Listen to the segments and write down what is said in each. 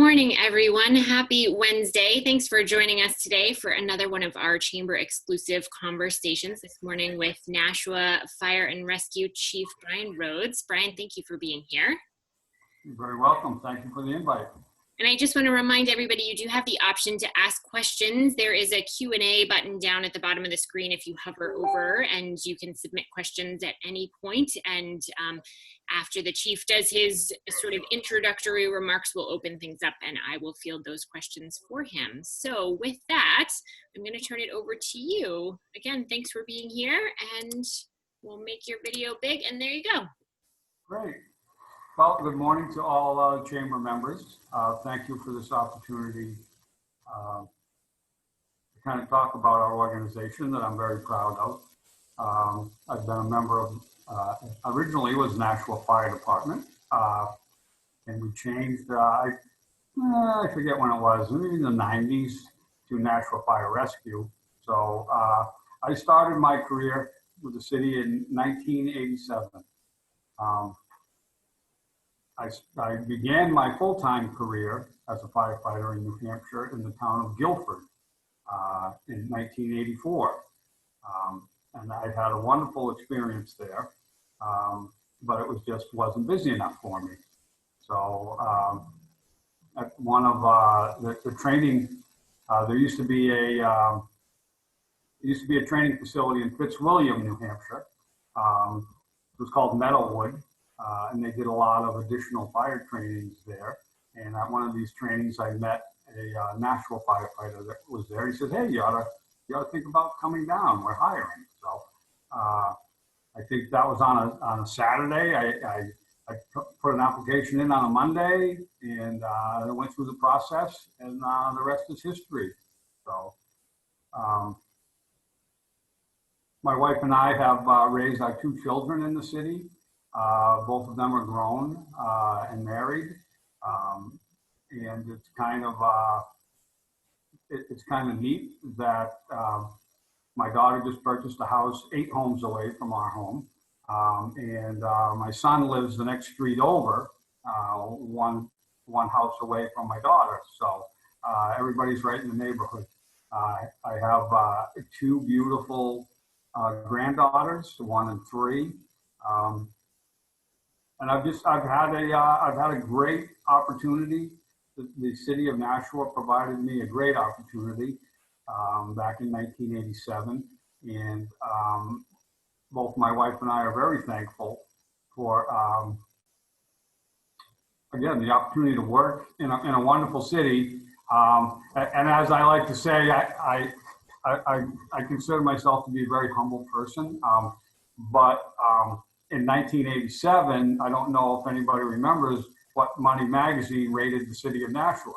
morning, everyone. Happy Wednesday. Thanks for joining us today for another one of our chamber exclusive conversations this morning with Nashua Fire and Rescue Chief Brian Rhodes. Brian, thank you for being here. You're very welcome. Thank you for the invite. And I just want to remind everybody, you do have the option to ask questions. There is a Q&A button down at the bottom of the screen if you hover over, and you can submit questions at any point. And after the chief does his sort of introductory remarks, we'll open things up and I will field those questions for him. So with that, I'm going to turn it over to you. Again, thanks for being here, and we'll make your video big, and there you go. Great. Well, good morning to all chamber members. Thank you for this opportunity to kind of talk about our organization that I'm very proud of. I've been a member of, originally it was Nashua Fire Department, and we changed, I forget when it was, maybe in the 90s, to Nashua Fire Rescue. So I started my career with the city in 1987. I began my full-time career as a firefighter in New Hampshire in the town of Guilford in 1984. And I had a wonderful experience there, but it wasn't busy enough for me. So at one of the training, there used to be a training facility in Fitzwilliam, New Hampshire. It was called Meadowwood. And they did a lot of additional fire trainings there. And at one of these trainings, I met a Nashua firefighter that was there. He said, "Hey, you ought to think about coming down. We're hiring." So I think that was on a Saturday. I put an application in on a Monday, and I went through the process, and the rest is history. So my wife and I have raised our two children in the city. Both of them are grown and married, and it's kind of neat that my daughter just purchased a house 8 homes away from our home, and my son lives the next street over, one house away from my daughter. So everybody's right in the neighborhood. I have 2 beautiful granddaughters, 1 and 3. And I've had a great opportunity. The city of Nashua provided me a great opportunity back in 1987, and both my wife and I are very thankful for again the opportunity to work in a wonderful city. And as I like to say, I consider myself to be a very humble person, but in 1987, I don't know if anybody remembers what Money Magazine rated the city of Nashua.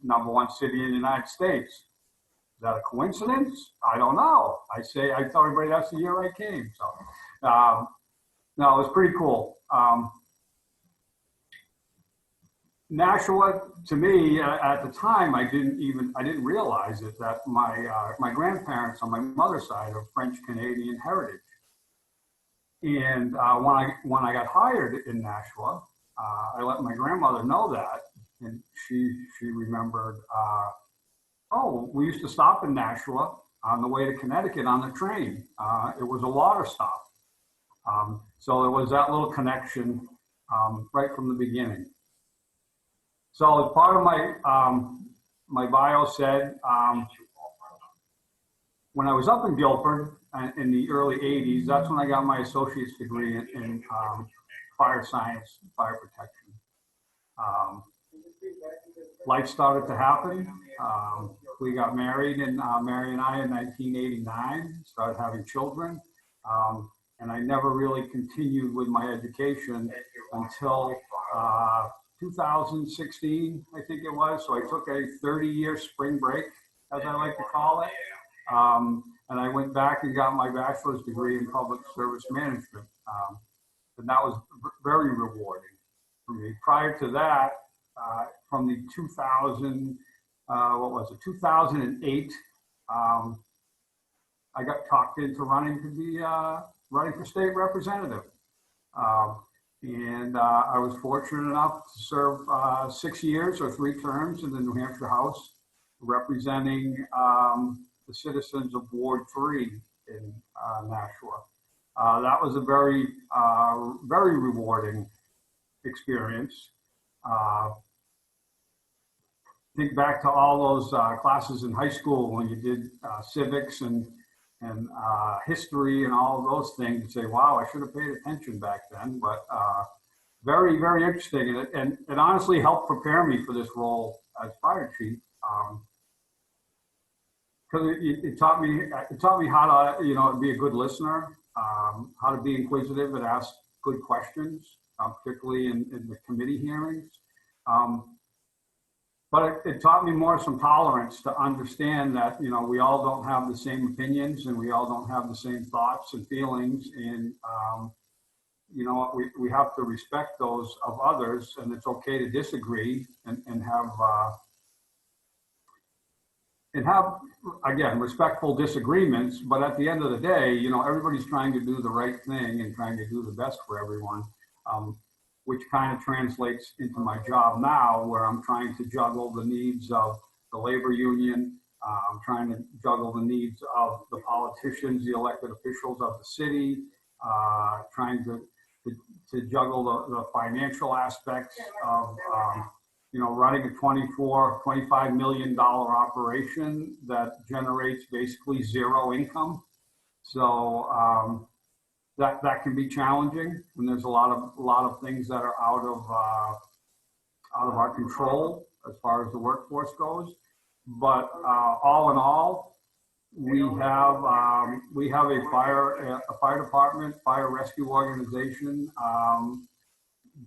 #1 city in the United States. Is that a coincidence? I don't know. I tell everybody that's the year I came. So, no, it was pretty cool. Nashua, to me, at the time, I didn't realize it, that my grandparents on my mother's side are French Canadian heritage. And when I got hired in Nashua, I let my grandmother know that, and she remembered, oh, we used to stop in Nashua on the way to Connecticut on the train. It was a water stop. So there was that little connection right from the beginning. So as part of my bio said, when I was up in Guilford in the early 80s, that's when I got my associate's degree in fire science, fire protection. Life started to happen. We got married, and Mary and I in 1989, started having children. And I never really continued with my education until 2016, I think it was. So I took a 30-year spring break, as I like to call it. And I went back and got my bachelor's degree in public service management. And that was very rewarding for me. Prior to that, from the 2008, I got talked into running for state representative. And I was fortunate enough to serve 6 years or 3 terms in the New Hampshire House, representing the citizens of Ward 3 in Nashua. That was a very, very rewarding experience. Think back to all those classes in high school when you did civics and history and all of those things, and say, wow, I should have paid attention back then. But very, very interesting. And it honestly helped prepare me for this role as fire chief. Because it taught me how to, be a good listener, how to be inquisitive and ask good questions, particularly in the committee hearings. But it taught me more some tolerance to understand that, we all don't have the same opinions and we all don't have the same thoughts and feelings. And, we have to respect those of others, and it's okay to disagree and have, again, respectful disagreements. But at the end of the day, everybody's trying to do the right thing and trying to do the best for everyone. Which kind of translates into my job now, where I'm trying to juggle the needs of the labor union. I'm trying to juggle the needs of the politicians, the elected officials of the city, trying to juggle the financial aspects of, running a $25 million operation that generates basically zero income. So, that can be challenging when there's a lot of things that are out of our control as far as the workforce goes. But all in all, we have a fire department, fire rescue organization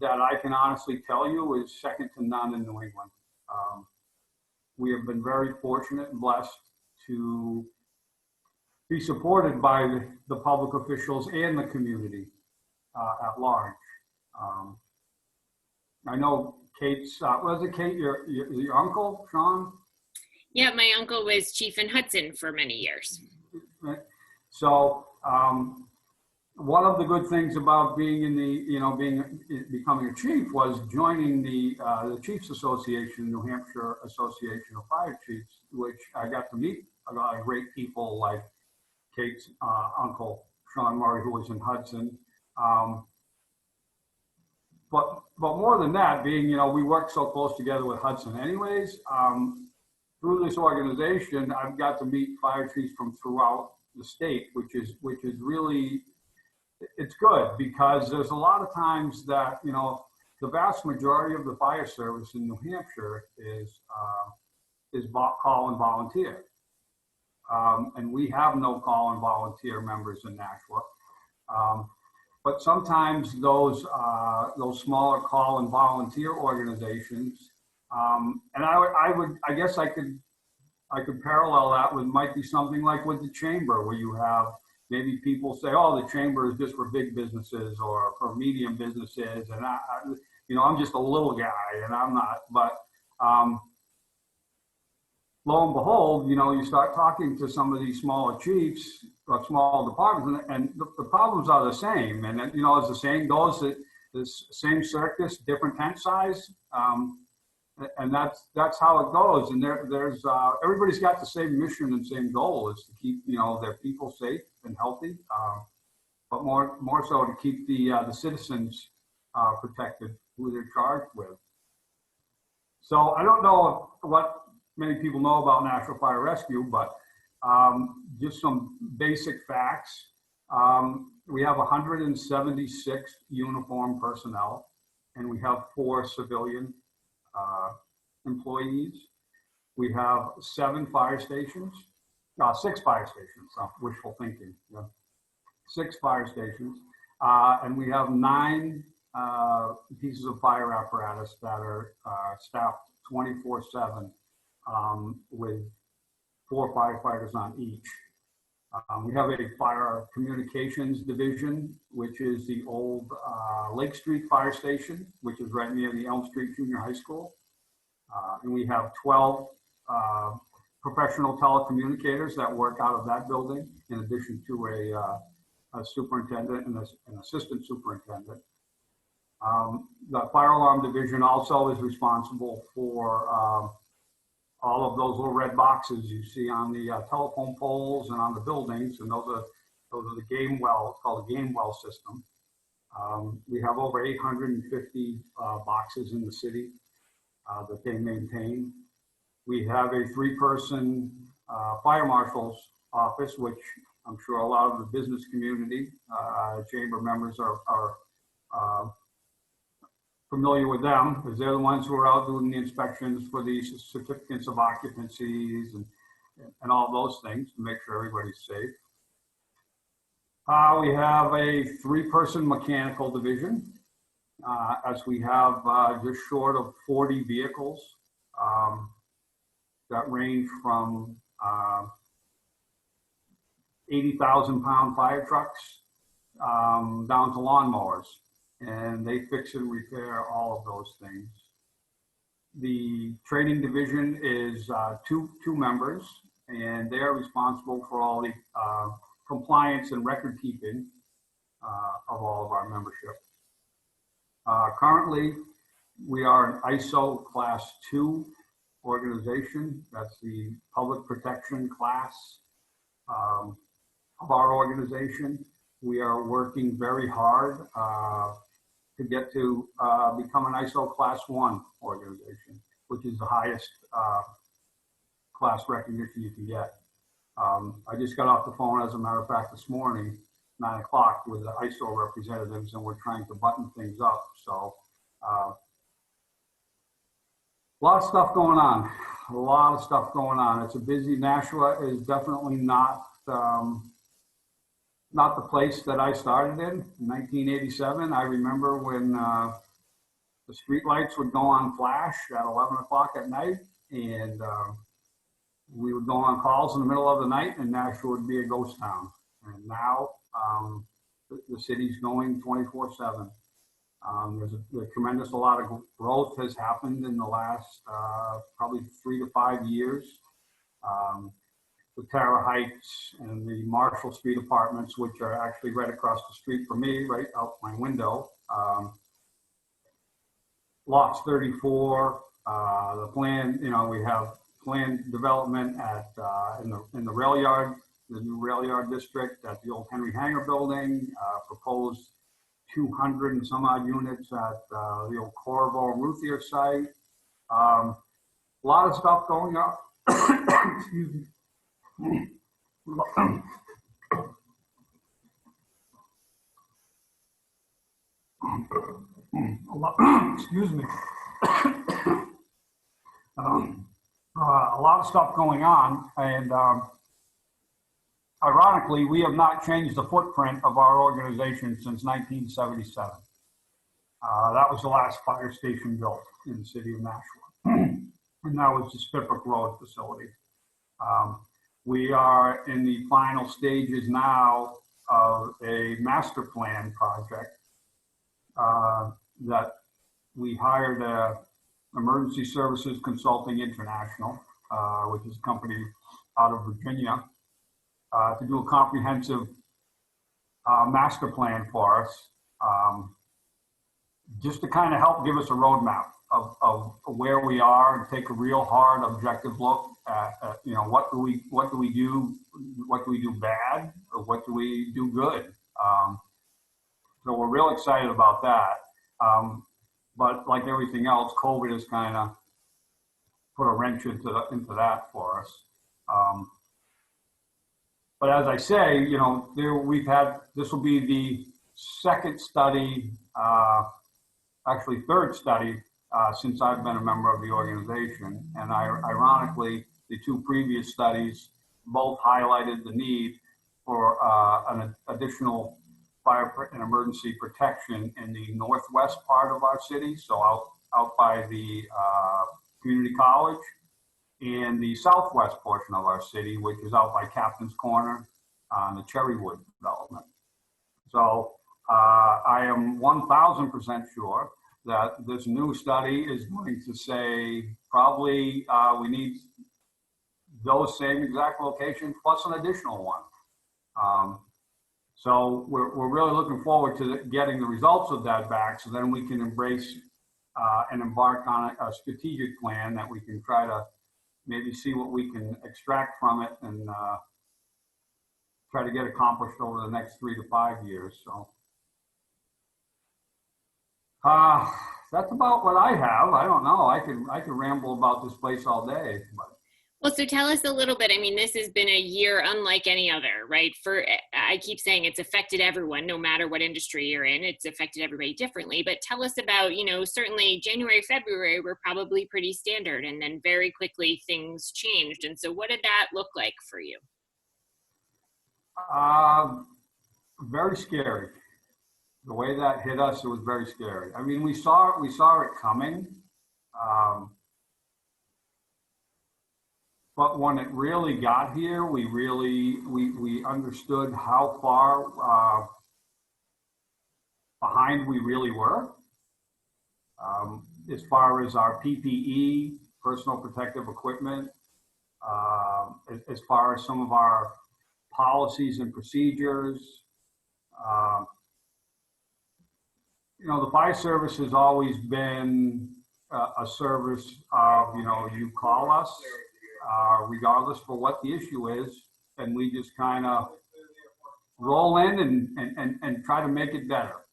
that I can honestly tell you is second to none in New England. We have been very fortunate and blessed to be supported by the public officials and the community at large. I know Kate's, was it Kate, your uncle, Sean? Yeah, my uncle was chief in Hudson for many years. So one of the good things about being in becoming a chief was joining the Chiefs Association, New Hampshire Association of Fire Chiefs, which I got to meet a lot of great people like Kate's uncle, Sean Murray, who was in Hudson. But more than that, being, we work so close together with Hudson anyways, through this organization, I've got to meet fire chiefs from throughout the state, which is really, it's good, because there's a lot of times that, the vast majority of the fire service in New Hampshire is call and volunteer. And we have no call and volunteer members in Nashua. But sometimes those smaller call and volunteer organizations, and I guess I could parallel that with, might be something like with the chamber, where you have maybe people say, oh, the chamber is just for big businesses or for medium businesses, and I'm just a little guy and I'm not, but lo and behold, you start talking to some of these smaller chiefs or small departments, and the problems are the same. And as the saying goes, that the same circus, different tent size, and that's how it goes. And there's everybody's got the same mission and same goal, is to keep their people safe and healthy, but more so to keep the citizens protected, who they're charged with. So I don't know what many people know about Nashua Fire Rescue, but just some basic facts. We have 176 uniformed personnel, and we have 4 civilian employees. We have 6 fire stations, wishful thinking, 6 fire stations, and we have 9 pieces of fire apparatus that are staffed 24/7. With 4 firefighters on each. We have a fire communications division, which is the old Lake Street Fire Station, which is right near the Elm Street Junior High School. And we have 12 professional telecommunicators that work out of that building, in addition to a superintendent and an assistant superintendent. The fire alarm division also is responsible for all of those little red boxes you see on the telephone poles and on the buildings, and those are the game well. It's called a game well system. We have over 850 boxes in the city that they maintain. We have a 3-person fire marshal's office, which I'm sure a lot of the business community, chamber members are familiar with them, because they're the ones who are out doing the inspections for these certificates of occupancies and all those things to make sure everybody's safe. We have a 3-person mechanical division, as we have just short of 40 vehicles that range from 80,000-pound fire trucks down to lawnmowers. And they fix and repair all of those things. The training division is two members, and they are responsible for all the compliance and record keeping of all of our membership. Currently, we are an ISO Class 2 organization. That's the public protection class of our organization. We are working very hard to get to become an ISO Class 1 organization, which is the highest class recognition you can get. I just got off the phone, as a matter of fact, this morning, 9 o'clock, with the ISO representatives, and we're trying to button things up. So a lot of stuff going on, a lot of stuff going on. It's a busy. Nashua is definitely not the place that I started in 1987. I remember when the street lights would go on flash at 11 o'clock at night, and we would go on calls in the middle of the night, and Nashua would be a ghost town. And now the city's going 24/7. There's a tremendous lot of growth has happened in the last probably 3 to 5 years. The Tara Heights and the Marshall Street apartments, which are actually right across the street from me, right out my window. Lots 34, the plan, we have planned development at in the rail yard, the new rail yard district at the old Henry Hangar building, proposed 200 and some odd units at the old Corvo Ruthier site. A lot of stuff going on. Excuse me. Excuse me. A lot of stuff going on, and ironically, we have not changed the footprint of our organization since 1977. That was the last fire station built in the city of Nashua, and that was the Spitbrook Road facility. We are in the final stages now of a master plan project that we hired Emergency Services Consulting International, which is a company out of Virginia, to do a comprehensive master plan for us, just to kind of help give us a roadmap of where we are, and take a real hard objective look at what do we do bad, or what do we do good. So we're real excited about that. But like everything else, COVID has kind of put a wrench into that for us. But as I say, this will be the second study, actually third study, since I've been a member of the organization. And ironically, the 2 previous studies both highlighted the need for an additional fire and emergency protection in the northwest part of our city, so out by the community college, and the southwest portion of our city, which is out by Captain's Corner on the Cherrywood development. So I am 1,000% sure that this new study is going to say probably we need those same exact locations plus an additional one. So we're really looking forward to getting the results of that back, so then we can embrace and embark on a strategic plan that we can try to maybe see what we can extract from it and try to get accomplished over the next 3 to 5 years. So that's about what I have. I don't know. I could ramble about this place all day. But. Well, so tell us a little bit. I mean, this has been a year unlike any other, right? I keep saying it's affected everyone, no matter what industry you're in. It's affected everybody differently. But tell us about, certainly January, February were probably pretty standard, and then very quickly things changed. And so what did that look like for you? Very scary. The way that hit us, it was very scary. I mean, we saw it coming. But when it really got here, we understood how far behind we really were. As far as our PPE, personal protective equipment, as far as some of our policies and procedures. The fire service has always been a service of, you call us, regardless for what the issue is, and we just kind of roll in and try to make it better.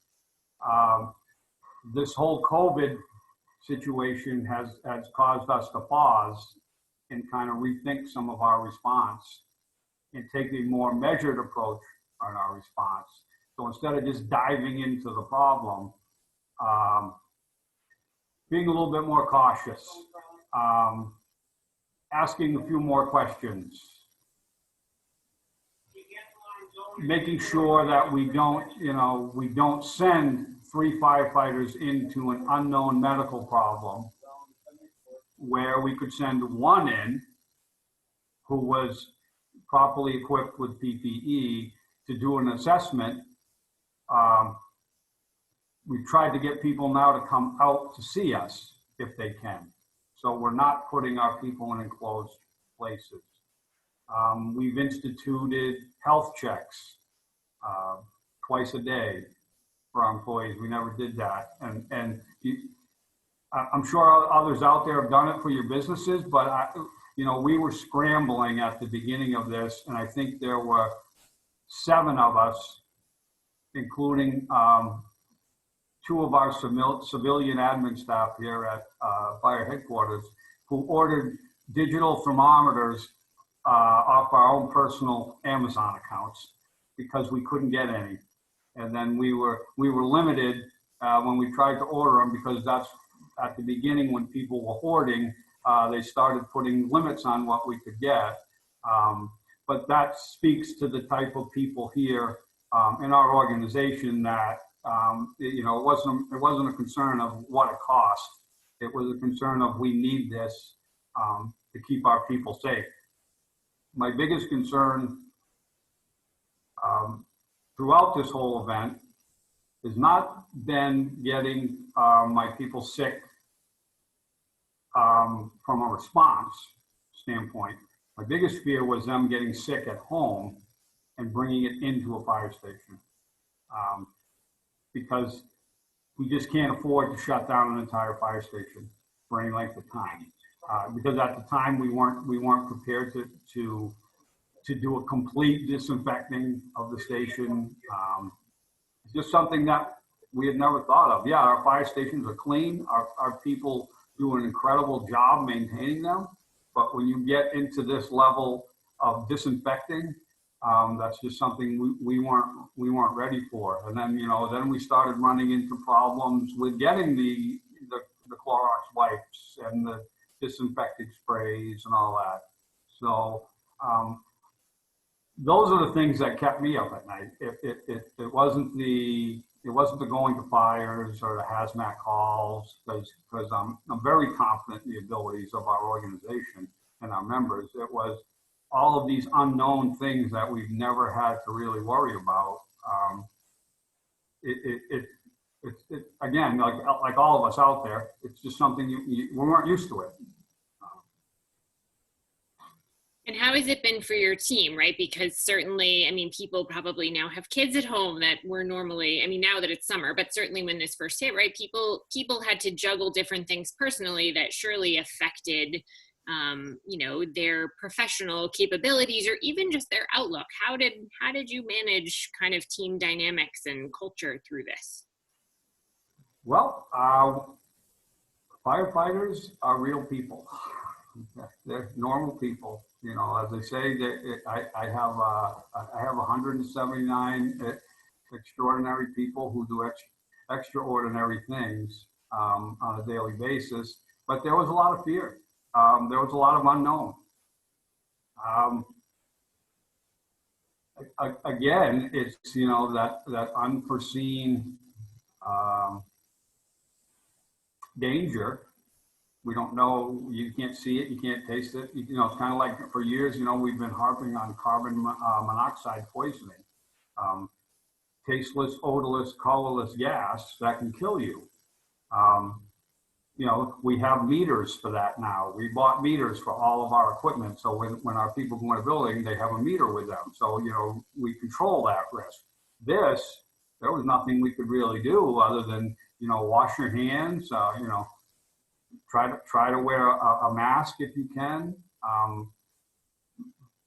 This whole COVID situation has caused us to pause and kind of rethink some of our response and take a more measured approach on our response. So instead of just diving into the problem, being a little bit more cautious, asking a few more questions, making sure that we don't send 3 firefighters into an unknown medical problem, where we could send one in who was properly equipped with PPE to do an assessment. We've tried to get people now to come out to see us if they can. So we're not putting our people in enclosed places. We've instituted health checks twice a day for our employees. We never did that. And I'm sure others out there have done it for your businesses, but we were scrambling at the beginning of this, and I think there were 7 of us, including 2 of our civilian admin staff here at fire headquarters, who ordered digital thermometers off our own personal Amazon accounts because we couldn't get any. And then we were limited when we tried to order them, because that's at the beginning when people were hoarding. They started putting limits on what we could get. But that speaks to the type of people here in our organization that it wasn't a concern of what it cost. It was a concern of, we need this to keep our people safe. My biggest concern throughout this whole event has not been getting my people sick from a response standpoint. My biggest fear was them getting sick at home and bringing it into a fire station. Because we just can't afford to shut down an entire fire station for any length of time. Because at the time we weren't prepared to do a complete disinfecting of the station. It's just something that we had never thought of. Yeah, our fire stations are clean. Our people do an incredible job maintaining them. But when you get into this level of disinfecting, that's just something we weren't ready for. And then then we started running into problems with getting the Clorox wipes and the disinfecting sprays and all that. So those are the things that kept me up at night. It wasn't the going to fires or the hazmat calls, because I'm very confident in the abilities of our organization and our members. It was all of these unknown things that we've never had to really worry about. Again, like all of us out there, it's just something we weren't used to it. And how has it been for your team, right? Because certainly, I mean, people probably now have kids at home that were normally, I mean, now that it's summer, but certainly when this first hit, right? People had to juggle different things personally that surely affected, you know, their professional capabilities or even just their outlook. How did you manage kind of team dynamics and culture through this? Well, firefighters are real people. They're normal people. You know, as they say, I have 179 extraordinary people who do extraordinary things on a daily basis. But there was a lot of fear. There was a lot of unknown. Um, Again, it's, you know, that unforeseen danger. We don't know, you can't see it, you can't taste it. You know, it's kind of like for years, you know, we've been harping on carbon monoxide poisoning. Um, Tasteless, odorless, colorless gas that can kill you. Um, you know, we have meters for that now. We bought meters for all of our equipment. So when our people go in a building, they have a meter with them. So, you know, we control that risk. There was nothing we could really do other than, you know, wash your hands, you know, try to wear a mask if you can.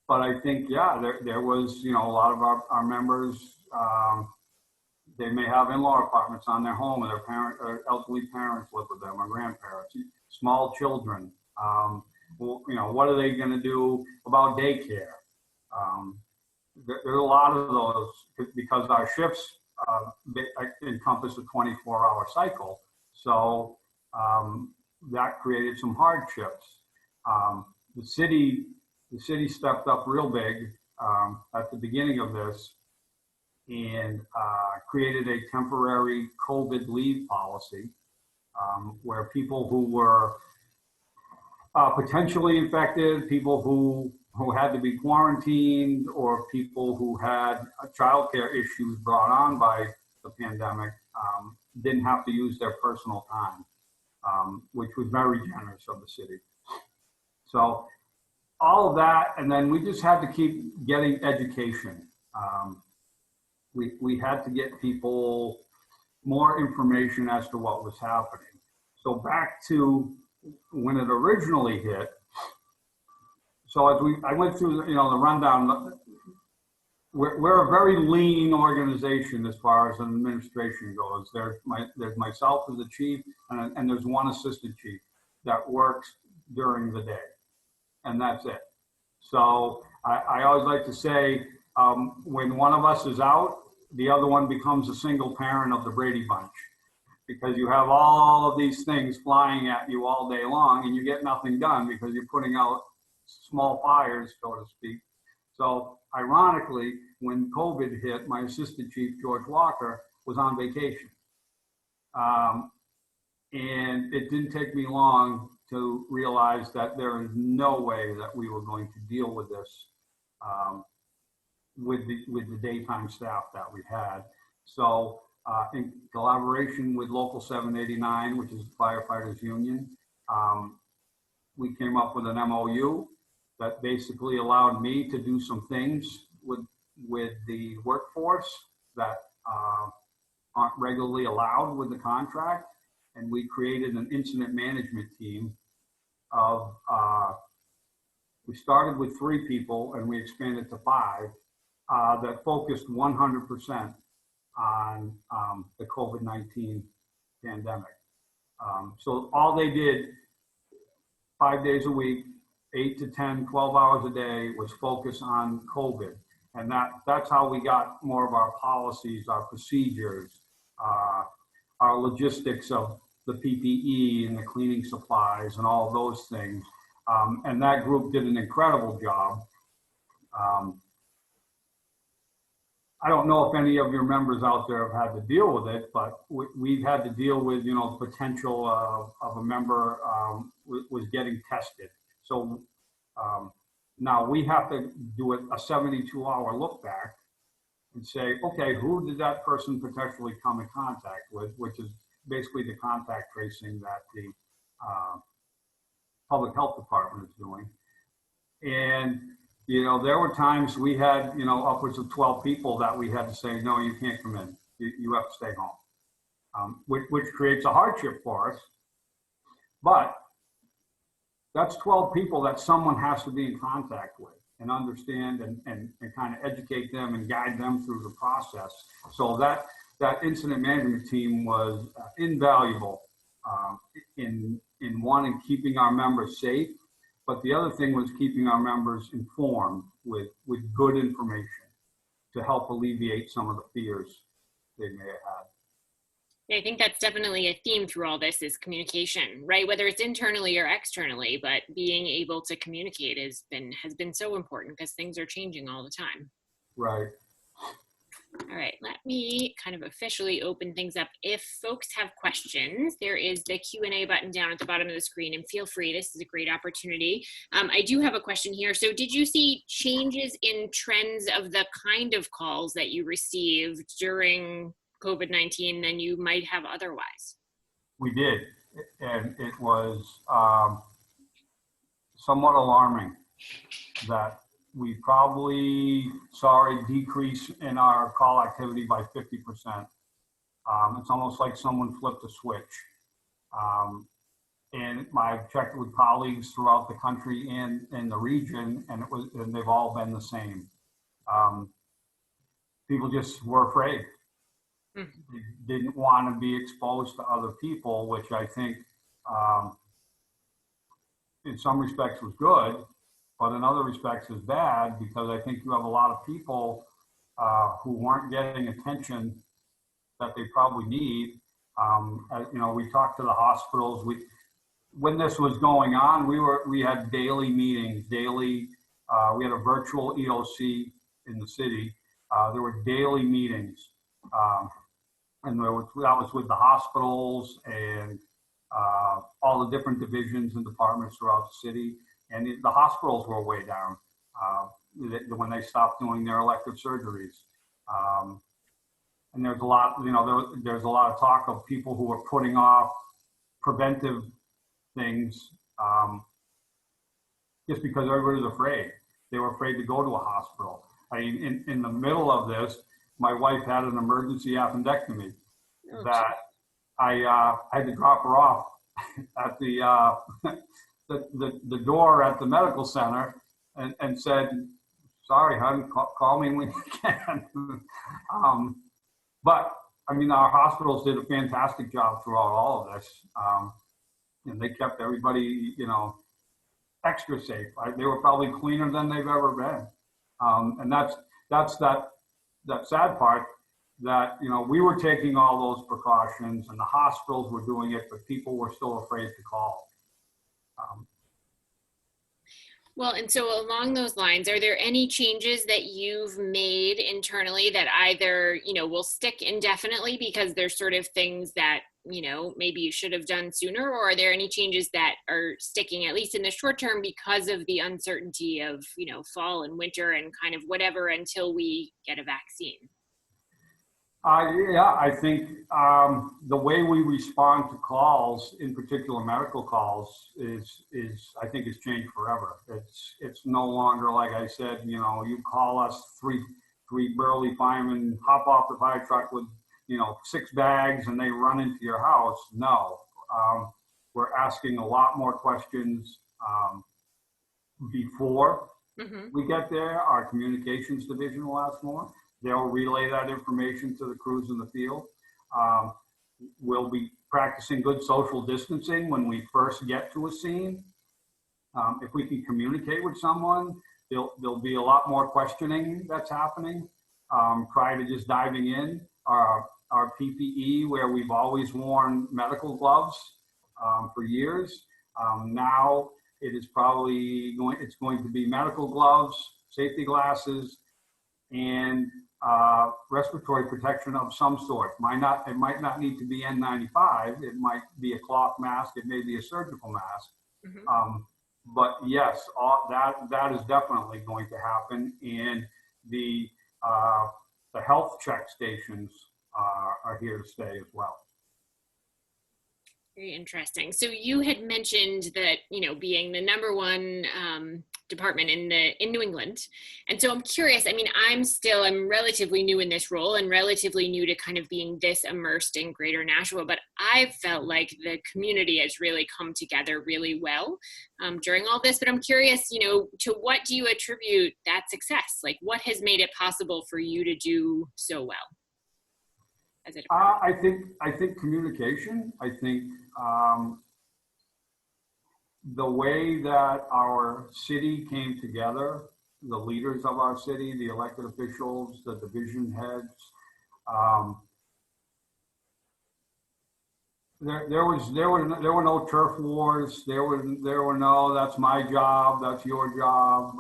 But I think, yeah, there was, you know, a lot of our members, they may have in-law apartments on their home, and their or elderly parents live with them, or grandparents, small children. Well, you know, what are they going to do about daycare? There's a lot of those because our shifts encompass a 24-hour cycle. So that created some hardships. The city stepped up real big at the beginning of this and created a temporary COVID leave policy where people who were potentially infected, people who had to be quarantined, or people who had childcare issues brought on by the pandemic didn't have to use their personal time, which was very generous of the city. So all of that, and then we just had to keep getting education. We had to get people more information as to what was happening. So back to when it originally hit. So I went through, you know, the rundown. We're a very lean organization as far as an administration goes. There's myself as the chief, and there's one assistant chief that works during the day, and that's it. So I always like to say, when one of us is out, the other one becomes a single parent of the Brady Bunch, because you have all of these things flying at you all day long, and you get nothing done because you're putting out small fires, so to speak. So ironically, when COVID hit, my assistant chief, George Walker, was on vacation. And it didn't take me long to realize that there is no way that we were going to deal with this with the daytime staff that we had. So in collaboration with Local 789, which is the firefighters union, we came up with an MOU that basically allowed me to do some things with the workforce that aren't regularly allowed with the contract. And we created an incident management team of, we started with 3 people and we expanded to 5 that focused 100% on the COVID-19 pandemic. So all they did 5 days a week, 8 to 10, 12 hours a day was focus on COVID. And that's how we got more of our policies, our procedures, our logistics of the PPE and the cleaning supplies and all of those things. And that group did an incredible job. I don't know if any of your members out there have had to deal with it, but we've had to deal with, you know, the potential of a member was getting tested. So now we have to do a 72-hour look back and say, okay, who did that person potentially come in contact with, which is basically the contact tracing that the public health department is doing. And, there were times we had, upwards of 12 people that we had to say, no, you can't come in. You have to stay home, which creates a hardship for us. But that's 12 people that someone has to be in contact with and understand and kind of educate them and guide them through the process. So that incident management team was invaluable in one, in keeping our members safe, but the other thing was keeping our members informed with good information to help alleviate some of the fears they may have had. I think that's definitely a theme through all this is communication, right? Whether it's internally or externally, but being able to communicate has been so important because things are changing all the time. Right. All right, let me kind of officially open things up. If folks have questions, there is the Q&A button down at the bottom of the screen, and feel free, this is a great opportunity. I do have a question here. So did you see changes in trends of the kind of calls that you received during COVID-19 than you might have otherwise? We did, and it was somewhat alarming that we probably saw a decrease in our call activity by 50%. It's almost like someone flipped a switch. And I've checked with colleagues throughout the country and in the region, and they've all been the same. People just were afraid. They didn't want to be exposed to other people, which I think in some respects was good, but in other respects is bad, because I think you have a lot of people who weren't getting attention that they probably need. We talked to the hospitals. When this was going on, we had daily meetings, we had a virtual EOC in the city. There were daily meetings, and that was with the hospitals and all the different divisions and departments throughout the city. And the hospitals were way down when they stopped doing their elective surgeries. And there's a lot, there's a lot of talk of people who are putting off preventive things just because everybody's afraid. They were afraid to go to a hospital. I mean, in the middle of this, my wife had an emergency appendectomy that I had to drop her off at the door at the medical center and said, sorry, hon, call me when you can. But I mean, our hospitals did a fantastic job throughout all of this. And they kept everybody, extra safe. They were probably cleaner than they've ever been. And that's that sad part, that, we were taking all those precautions and the hospitals were doing it, but people were still afraid to call. Well, and so along those lines, are there any changes that you've made internally that either, will stick indefinitely because there's sort of things that, maybe you should have done sooner, or are there any changes that are sticking, at least in the short term, because of the uncertainty of, fall and winter and kind of whatever until we get a vaccine? Yeah, I think the way we respond to calls, in particular medical calls, is I think has changed forever. It's no longer, like I said, you call us, three burly firemen hop off the fire truck with 6 bags and they run into your house. No, we're asking a lot more questions before we get there. Our communications division will ask more. They'll relay that information to the crews in the field. We'll be practicing good social distancing when we first get to a scene. If we can communicate with someone, there'll be a lot more questioning that's happening prior to just diving in. Our PPE, where we've always worn medical gloves for years, now it is probably going to be medical gloves, safety glasses, and respiratory protection of some sort. It might not need to be N95. It might be a cloth mask. It may be a surgical mask. But yes, that is definitely going to happen. And the health check stations are here to stay as well. Very interesting. So you had mentioned that, you know, being the number one department in New England. And so I'm curious, I mean, I'm relatively new in this role and relatively new to kind of being this immersed in Greater Nashua, but I've felt like the community has really come together really well during all this. But I'm curious, you know, to what do you attribute that success? Like, what has made it possible for you to do so well as a department? I think communication. I think the way that our city came together, the leaders of our city, the elected officials, the division heads, there were no turf wars. There were no, that's my job, that's your job.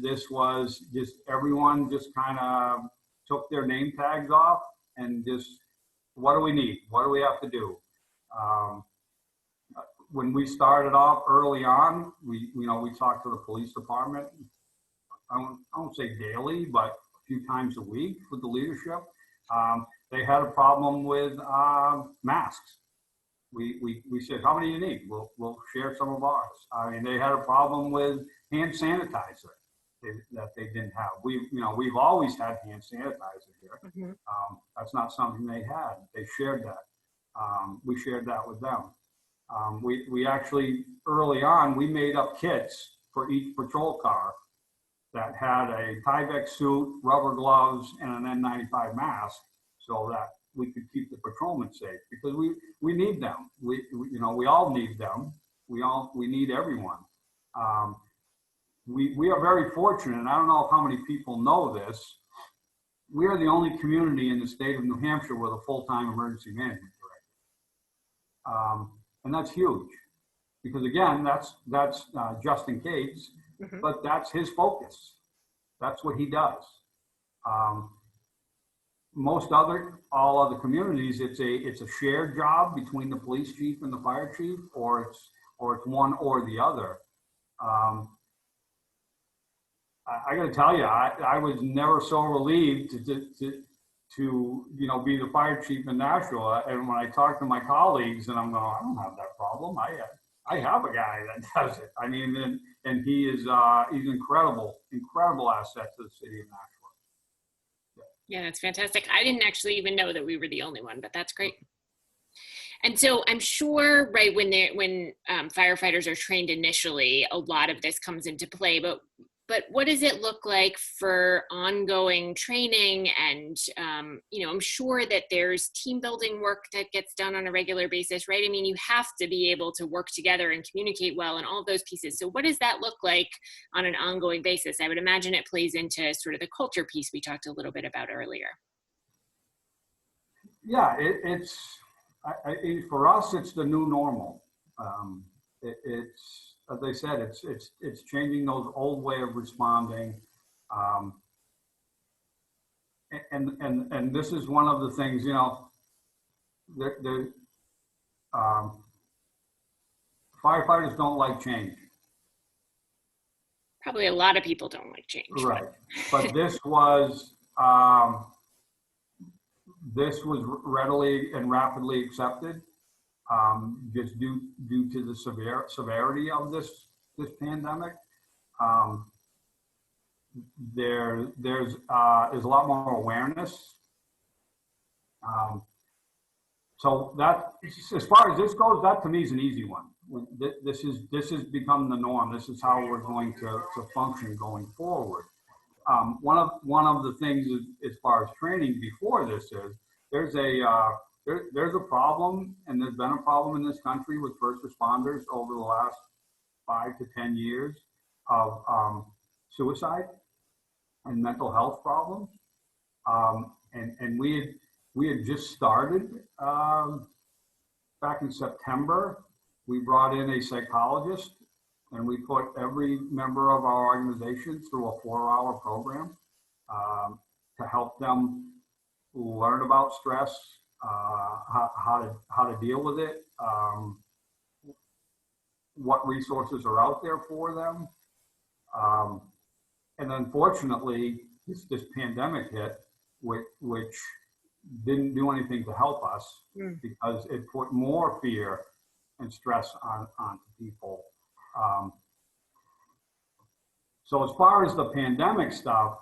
This was just everyone just kind of took their name tags off and just, what do we need? What do we have to do? When we started off early on, we talked to the police department. I won't say daily, but a few times a week with the leadership. They had a problem with masks. We said, how many do you need? We'll share some of ours. I mean, they had a problem with hand sanitizer that they didn't have. We've always had hand sanitizer here. Mm-hmm. That's not something they had. They shared that. We shared that with them. We actually, early on, we made up kits for each patrol car that had a Tyvek suit, rubber gloves, and an N95 mask so that we could keep the patrolmen safe, because we need them. We all need them. We need everyone. We are very fortunate, and I don't know how many people know this. We are the only community in the state of New Hampshire with a full-time emergency management director. And that's huge, because again, that's Justin Cates, Mm-hmm. but that's his focus. That's what he does. All other communities, it's a shared job between the police chief and the fire chief, or it's one or the other. I got to tell you, I was never so relieved to be the fire chief in Nashua. And when I talk to my colleagues, and I'm going, I don't have that problem. I have a guy that does it. I mean, and he is he's incredible asset to the city of Nashua. Yeah, that's fantastic. I didn't actually even know that we were the only one, but that's great. And so I'm sure, right, when firefighters are trained initially, a lot of this comes into play, but what does it look like for ongoing training? And, I'm sure that there's team building work that gets done on a regular basis, right? I mean, you have to be able to work together and communicate well and all of those pieces. So what does that look like on an ongoing basis? I would imagine it plays into sort of the culture piece we talked a little bit about earlier. Yeah, it's for us, it's the new normal. It's, as I said, it's changing those old way of responding, and this is one of the things, firefighters don't like change. Probably a lot of people don't like change. Right, but this was readily and rapidly accepted. Just due to the severity of this pandemic, there's a lot more awareness. So that, as far as this goes, that to me is an easy one. This has become the norm. This is how we're going to function going forward. One of the things as far as training before this is there's a problem, and there's been a problem in this country with first responders over the last 5 to 10 years of suicide and mental health problems. And we had just started back in September. We brought in a psychologist, and we put every member of our organization through a 4-hour program to help them learn about stress, how to deal with it, what resources are out there for them, and unfortunately, this pandemic hit, which didn't do anything to help us because it put more fear and stress on people. So as far as the pandemic stuff,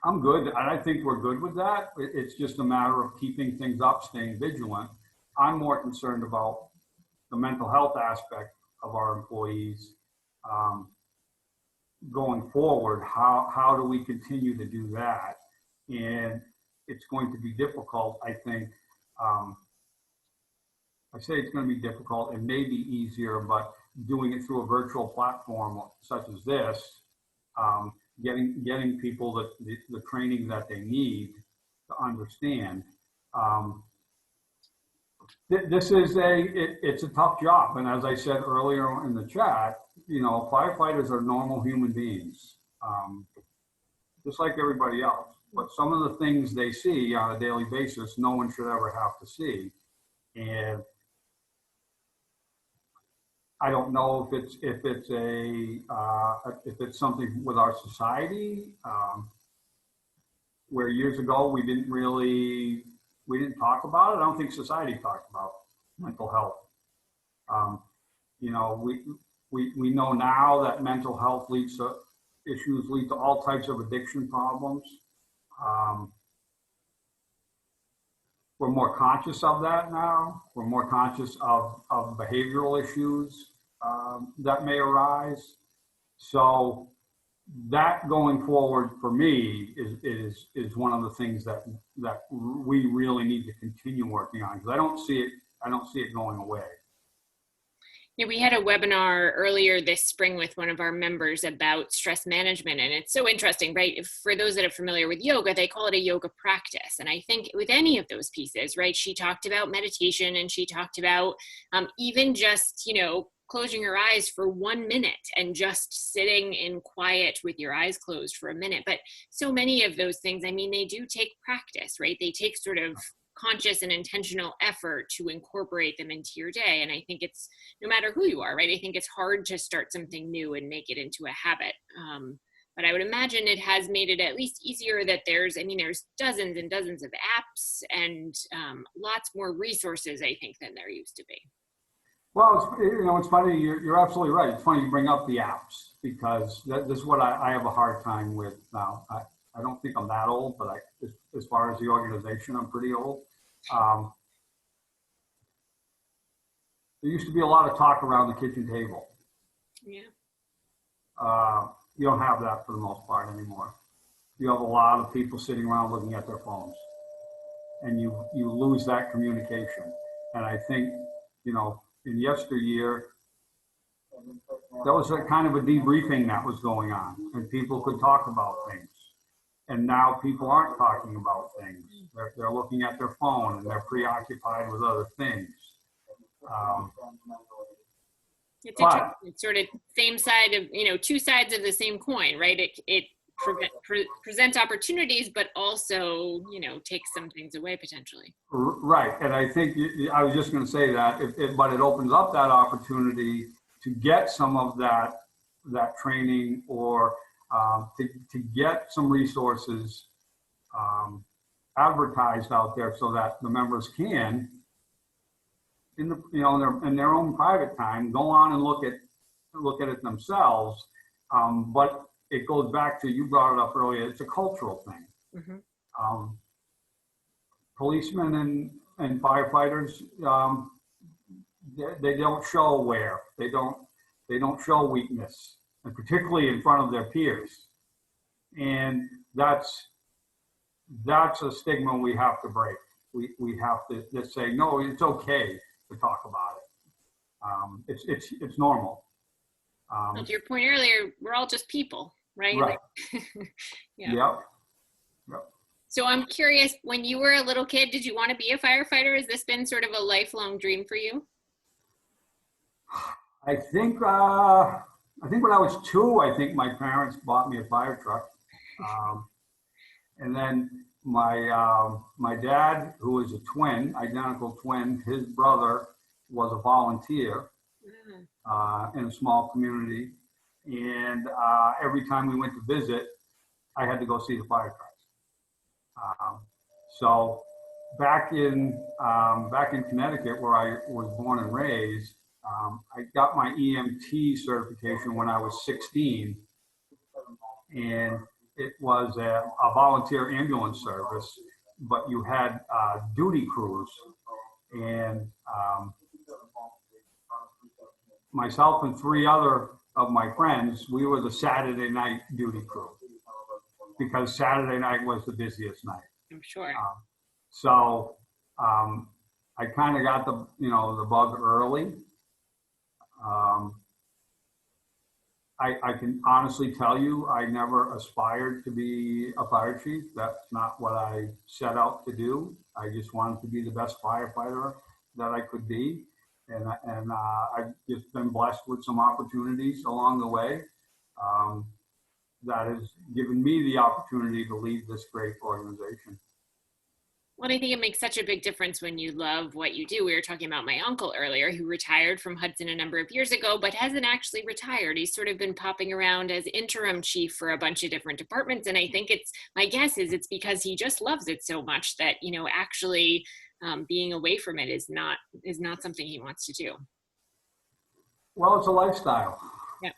I'm good. I think we're good with that. It's just a matter of keeping things up, staying vigilant. I'm more concerned about the mental health aspect of our employees going forward. How do we continue to do that? And it's going to be difficult, I think. I say it's going to be difficult. It may be easier, but doing it through a virtual platform such as this, getting people the training that they need to understand. This is it's a tough job. And as I said earlier in the chat, firefighters are normal human beings, just like everybody else. But some of the things they see on a daily basis, no one should ever have to see. And I don't know if it's something with our society, where years ago we didn't talk about it. I don't think society talked about mental health. We know now that mental health issues lead to all types of addiction problems. We're more conscious of that now. We're more conscious of behavioral issues that may arise. So that going forward for me is one of the things that we really need to continue working on, because I don't see it going away. Yeah, we had a webinar earlier this spring with one of our members about stress management, and it's so interesting, right? For those that are familiar with yoga, they call it a yoga practice. And I think with any of those pieces, right, she talked about meditation, and she talked about even just, closing your eyes for 1 minute and just sitting in quiet with your eyes closed for a minute. But so many of those things, they do take practice, right? They take sort of conscious and intentional effort to incorporate them into your day. And I think it's, no matter who you are, right? I think it's hard to start something new and make it into a habit. But I would imagine it has made it at least easier that there's dozens and dozens of apps and lots more resources, I think, than there used to be. Well, it's funny. You're absolutely right. It's funny you bring up the apps, because this is what I have a hard time with now. I don't think I'm that old, but as far as the organization, I'm pretty old. There used to be a lot of talk around the kitchen table. Yeah. You don't have that for the most part anymore. You have a lot of people sitting around looking at their phones, and you lose that communication. And I think, in yesteryear, there was a kind of a debriefing that was going on, and people could talk about things. And now people aren't talking about things. They're looking at their phone, and they're preoccupied with other things. It's sort of same side of, two sides of the same coin, right? It presents opportunities, but also, takes some things away potentially. Right. And I think I was just going to say that, but it opens up that opportunity to get some of that training, or to get some resources advertised out there, so that the members can, in their own private time, go on and look at it themselves. But it goes back to, you brought it up earlier, it's a cultural thing. Mm-hmm. Policemen and firefighters, they don't show aware. They don't show weakness, and particularly in front of their peers. And that's a stigma we have to break. We have to just say, no, it's okay to talk about it. It's normal. To your point earlier, we're all just people, right? Right. Yeah. Yep. So I'm curious, when you were a little kid, did you want to be a firefighter? Has this been sort of a lifelong dream for you? I think when I was 2, I think my parents bought me a fire truck. And then my dad, who is a twin, identical twin, his brother was a volunteer in a small community. And every time we went to visit, I had to go see the fire trucks. So back in Connecticut, where I was born and raised, I got my EMT certification when I was 16, and it was a volunteer ambulance service, but you had duty crews, and myself and 3 other of my friends, we were the Saturday night duty crew, because Saturday night was the busiest night. I'm sure. So I kind of got the bug early. I can honestly tell you, I never aspired to be a fire chief. That's not what I set out to do. I just wanted to be the best firefighter that I could be. And I've just been blessed with some opportunities along the way that has given me the opportunity to lead this great organization. Well, I think it makes such a big difference when you love what you do. We were talking about my uncle earlier, who retired from Hudson a number of years ago, but hasn't actually retired. He's sort of been popping around as interim chief for a bunch of different departments. And I think my guess is it's because he just loves it so much that, actually being away from it is not something he wants to do. Well, it's a lifestyle. Yeah.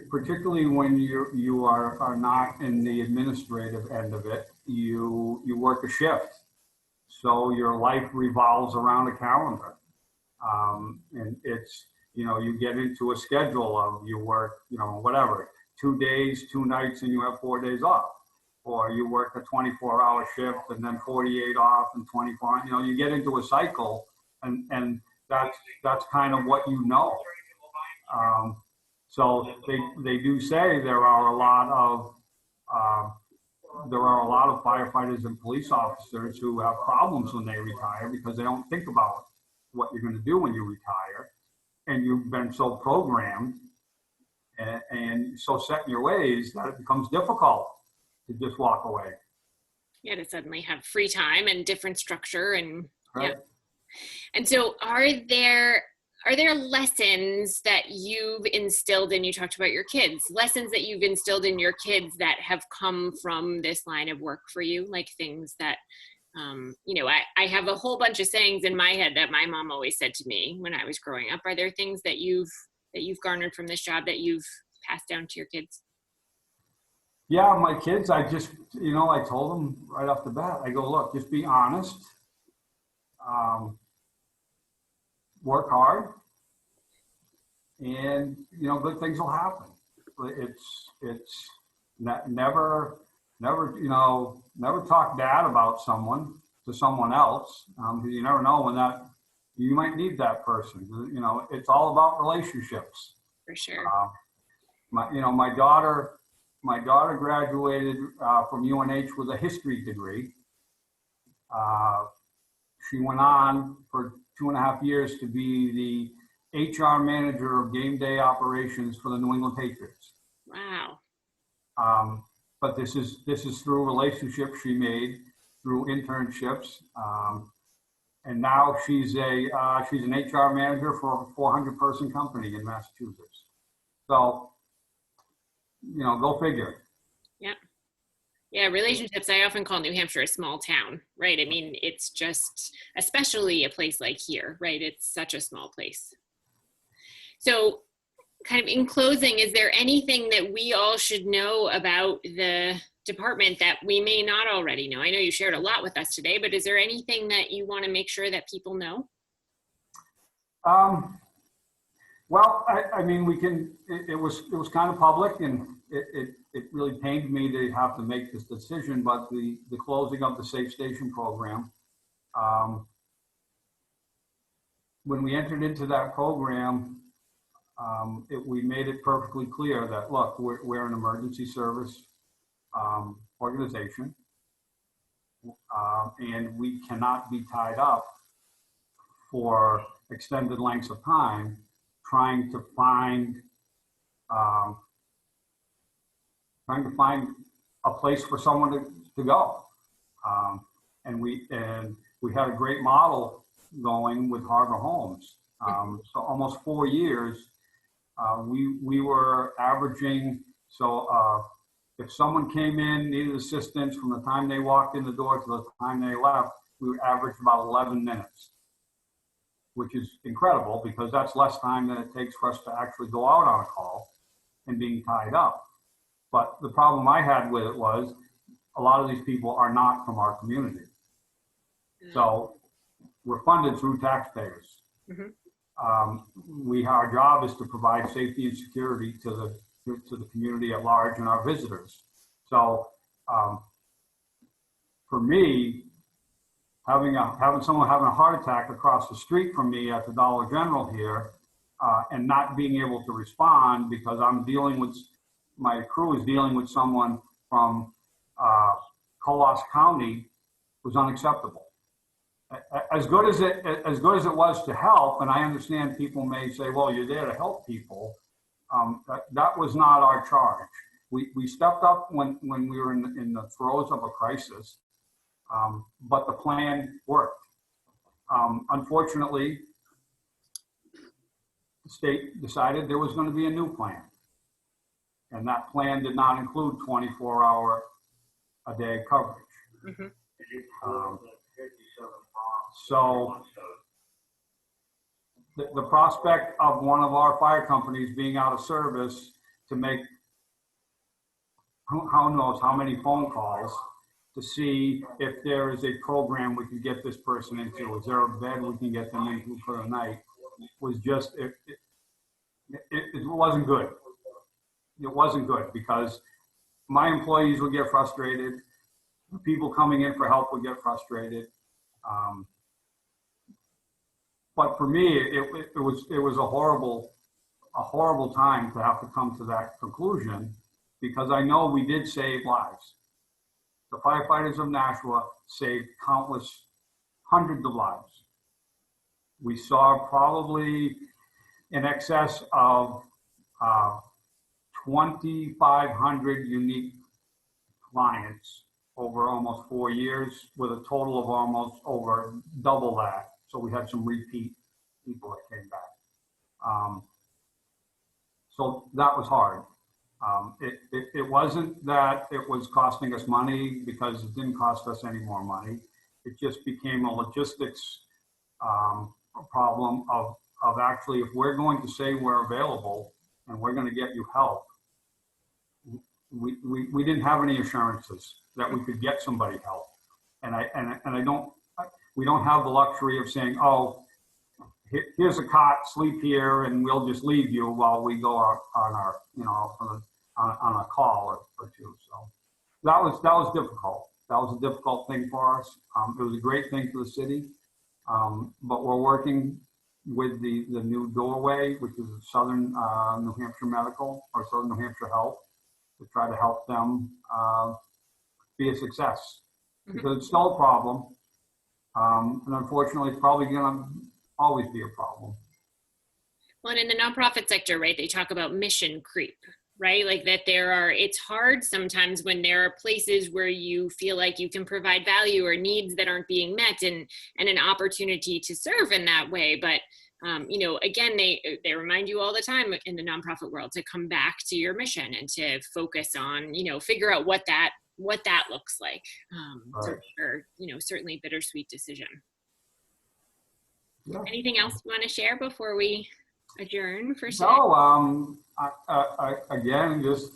Particularly when you are not in the administrative end of it, you work a shift, so your life revolves around a calendar, and it's you get into a schedule of you work whatever 2 days, 2 nights, and you have 4 days off, or you work a 24-hour shift and then 48 off and 24. You get into a cycle, and that's kind of what So they do say there are a lot of firefighters and police officers who have problems when they retire because they don't think about what you're going to do when you retire, and you've been so programmed and so set in your ways that it becomes difficult to just walk away. Yeah, to suddenly have free time and different structure and right. Yeah. And so are there lessons that you've instilled, and you talked about your kids, lessons that you've instilled in your kids that have come from this line of work for you, like things that, I have a whole bunch of sayings in my head that my mom always said to me when I was growing up. Are there things that you've garnered from this job that you've passed down to your kids? Yeah, my kids, I just, I told them right off the bat, I go, look, just be honest. Work hard, and good things will happen. It's never talk bad about someone to someone else, because you never know when that you might need that person. It's all about relationships. For sure. My daughter graduated from UNH with a history degree. She went on for 2.5 years to be the HR manager of game day operations for the New England Patriots. Wow. But this is through relationships she made through internships, and now she's an HR manager for a 400-person company in Massachusetts. So, go figure. Yeah. Yeah, relationships, I often call New Hampshire a small town, right? I mean, it's just, especially a place like here, right? It's such a small place. So kind of in closing, is there anything that we all should know about the department that we may not already know? I know you shared a lot with us today, but is there anything that you want to make sure that people know? Well, I mean, it was kind of public, and it really pained me to have to make this decision, but the closing of the Safe Station program, when we entered into that program, we made it perfectly clear that, look, we're an emergency service organization, and we cannot be tied up for extended lengths of time trying to find a place for someone to go. And we had a great model going with Harbor Homes. So almost 4 years, we were averaging, if someone came in, needed assistance from the time they walked in the door to the time they left, we averaged about 11 minutes, which is incredible because that's less time than it takes for us to actually go out on a call and being tied up. But the problem I had with it was a lot of these people are not from our community. So we're funded through taxpayers. Our job is to provide safety and security to the community at large and our visitors. So for me, having someone having a heart attack across the street from me at the Dollar General here, and not being able to respond because my crew is dealing with someone from Colas County, was unacceptable. As good as it was to help, and I understand people may say, well, you're there to help people. That was not our charge. We stepped up when we were in the throes of a crisis, but the plan worked. Unfortunately, the state decided there was going to be a new plan. And that plan did not include 24-hour-a-day coverage. So the prospect of one of our fire companies being out of service to make who knows how many phone calls to see if there is a program we can get this person into. Is there a bed we can get them into for the night? Was just, it wasn't good. It wasn't good because my employees would get frustrated. The people coming in for help would get frustrated. But for me, it was a horrible time to have to come to that conclusion because I know we did save lives. The firefighters of Nashua saved countless hundreds of lives. We saw probably in excess of 2,500 unique clients over almost 4 years, with a total of almost over double that. So we had some repeat people that came back. So that was hard. It wasn't that it was costing us money, because it didn't cost us any more money. It just became a logistics problem of actually, if we're going to say we're available and we're going to get you help, we didn't have any assurances that we could get somebody help. We don't have the luxury of saying, oh, here's a cot, sleep here, and we'll just leave you while we go on our, on a call or two. So that was difficult. That was a difficult thing for us. It was a great thing for the city, but we're working with the new doorway, which is Southern New Hampshire Medical or Southern New Hampshire Health, to try to help them be a success, because it's still a problem. And unfortunately, it's probably going to always be a problem. Well, and in the nonprofit sector, right, they talk about mission creep, right? Like that it's hard sometimes when there are places where you feel like you can provide value or needs that aren't being met, and an opportunity to serve in that way. But, again, they remind you all the time in the nonprofit world to come back to your mission and to focus on, figure out what that looks like. Right. So, certainly bittersweet decision. Yeah. Anything else you want to share before we adjourn for today? No, again, just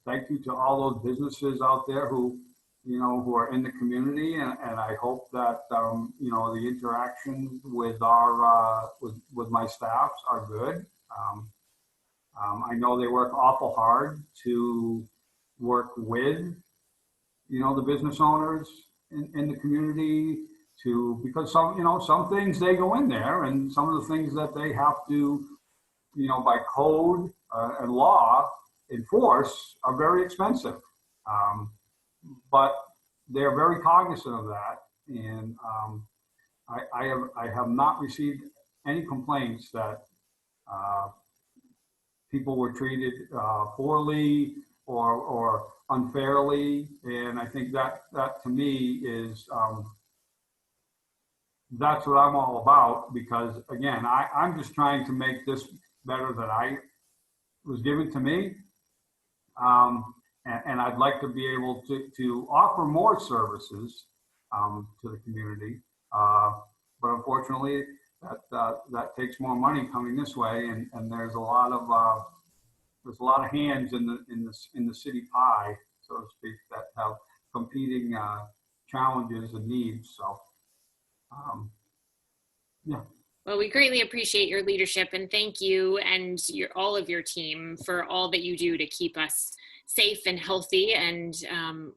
thank you to all those businesses out there who are in the community, and I hope that the interactions with our with my staffs are good. I know they work awful hard to work with the business owners in the community, because some things they go in there, and some of the things that they have to by code and law enforce are very expensive. But they're very cognizant of that, and I have not received any complaints that people were treated poorly or unfairly, and I think that to me is that's what I'm all about, because again, I'm just trying to make this better than I was given to me. And I'd like to be able to offer more services to the community. But unfortunately, that takes more money coming this way, and there's a lot of hands in the city pie, so to speak, that have competing challenges and needs. So, yeah. Well, we greatly appreciate your leadership, and thank you and all of your team for all that you do to keep us safe and healthy. And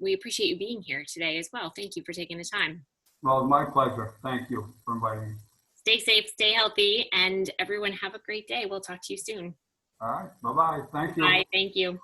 we appreciate you being here today as well. Thank you for taking the time. Well, my pleasure. Thank you for inviting me. Stay safe, stay healthy, and everyone have a great day. We'll talk to you soon. All right. Bye-bye. Thank you. Bye. Thank you.